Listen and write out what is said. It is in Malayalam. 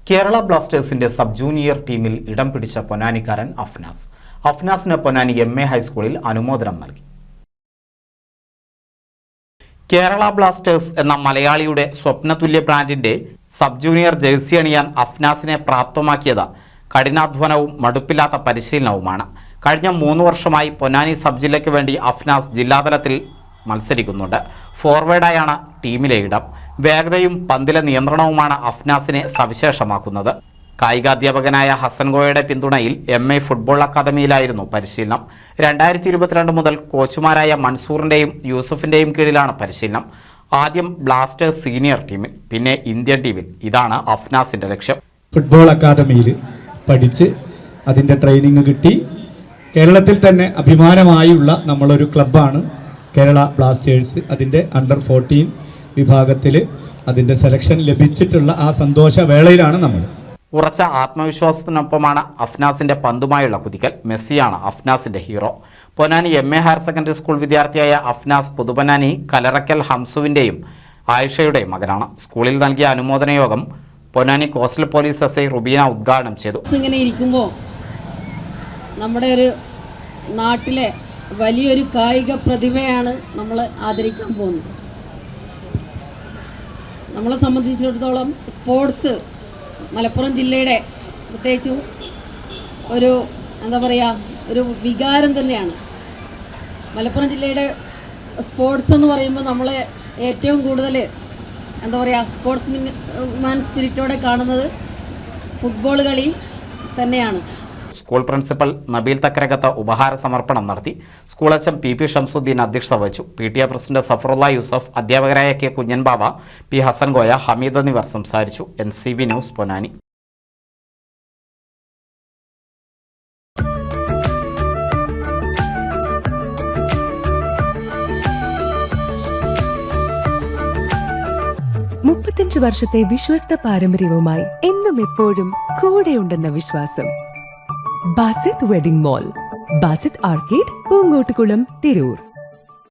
കേരള ബ്ലാസ്റ്റേഴ്സിന്റെ സബ് ജൂനിയർ ടീമിൽ ഇടം പിടിച്ച പൊന്നാനിക്കാരൻ അഫ്നാസ്. അഫ്നാസിന് പൊന്നാനി MA ഹൈസ്കൂളിൽ അനുമോദനം നൽകി. കേരള ബ്ലാസ്റ്റേഴ്സ് എന്ന മലയാളിയുടെ സ്വപ്നതുല്യ ബ്രാൻഡിന്റെ സബ് ജൂനിയർ ജേഴ്സി അണിയാൻ അഫ്നാസിനെ പ്രാപ്തമാക്കിയത് കഠിനാധ്വാനവും മടുപ്പില്ലാത്ത പരിശീലനവുമാണ്. കഴിഞ്ഞ 3 വർഷമായി പൊന്നാനി സബ് ജില്ലയ്ക്ക് വേണ്ടി അഫ്നാസ് ജില്ലാതലത്തിൽ മത്സരിക്കുന്നുണ്ട്. ഫോർവേഡായാണ് ടീമിലെ ഇടം. വേഗതയും പന്തിലെ നിയന്ത്രണവുമാണ് അഫ്നാസിനെ സവിശേഷമാക്കുന്നത്. കായികാധ്യാപകനായ ഹസൻകോയയുടെ പിന്തുണയിൽ MA ഫുട്ബോൾ അക്കാദമിയിലായിരുന്നു പരിശീലനം. 2022 മുതൽ കോച്ചുമാരായ മൻസൂറിന്റെയും യൂസഫിന്റെയും കീഴിലാണ് പരിശീലനം. ആദ്യം ബ്ലാസ്റ്റേഴ്സ് സീനിയർ ടീമിൽ, പിന്നെ ഇന്ത്യൻ ടീമിൽ. ഇതാണ് അഫ്നാസിന്റെ ലക്ഷ്യം. ഫുട്ബോൾ അക്കാദമിയിൽ പഠിച്ച് അതിൻ്റെ ട്രെയിനിങ് കിട്ടി. കേരളത്തിൽ തന്നെ അഭിമാനമായുള്ള നമ്മളൊരു ക്ലബ്ബാണ് കേരള ബ്ലാസ്റ്റേഴ്സ്. അതിൻ്റെ അണ്ടർ 14 വിഭാഗത്തിൽ അതിൻ്റെ സെലക്ഷൻ ലഭിച്ചിട്ടുള്ള ആ സന്തോഷ വേളയിലാണ് നമ്മൾ. ഉറച്ച ആത്മവിശ്വാസത്തിനൊപ്പമാണ് അഫ്നാസിന്റെ പന്തുമായുള്ള കുതിക്കൽ. മെസ്സിയാണ് അഫ്നാസിന്റെ hero. Ponnani MA higher secondary school വിദ്യാർത്ഥിയായ അഫ്നാസ് പുതുപൊന്നാനി കലറക്കൽ ഹംസുവിന്റെയും ആയിഷയുടെയും മകനാണ്. സ്കൂളിൽ നൽകിയ അനുമോദന യോഗം Ponnani coastal police SI Rubina ഉദ്ഘാടനം ചെയ്തു. ഇങ്ങനെ ഇരിക്കുമ്പോൾ നമ്മുടെ ഒരു നാട്ടിലെ വലിയൊരു കായിക പ്രതിഭയാണ് നമ്മൾ ആദരിക്കാൻ പോകുന്നത്. നമ്മളെ സംബന്ധിച്ചിടത്തോളം സ്പോർട്സ് മലപ്പുറം ജില്ലയുടെ പ്രത്യേകിച്ചും ഒരു ഒരു വികാരം തന്നെയാണ്. മലപ്പുറം ജില്ലയുടെ സ്പോർട്സ് എന്ന് പറയുമ്പോൾ നമ്മൾ ഏറ്റവും കൂടുതൽ സ്പോർട്സ്മാൻ സ്പിരിറ്റോടെ കാണുന്നത് ഫുട്ബോൾ കളി തന്നെയാണ്. സ്കൂൾ പ്രിൻസിപ്പൽ നബീൽ തക്കരകത്ത് ഉപഹാര സമർപ്പണം നടത്തി. സ്കൂൾ അച്ഛൻ PP ഷംസുദ്ദീൻ അധ്യക്ഷത വഹിച്ചു. PTA പ്രസിഡന്റ് സഫറുള്ള യൂസഫ്, അധ്യാപകരായ K കുഞ്ഞൻ ബാബ, P ഹസൻകോയ, ഹമീദ് എന്നിവർ സംസാരിച്ചു. NCV news Ponnani. വർഷത്തെ വിശ്വസ്ത പാരമ്പര്യവുമായി എന്നും എപ്പോഴും കൂടെയുണ്ടെന്ന വിശ്വാസം. Basith wedding mall, Basith arcade, Poonkottukulam, Tirur.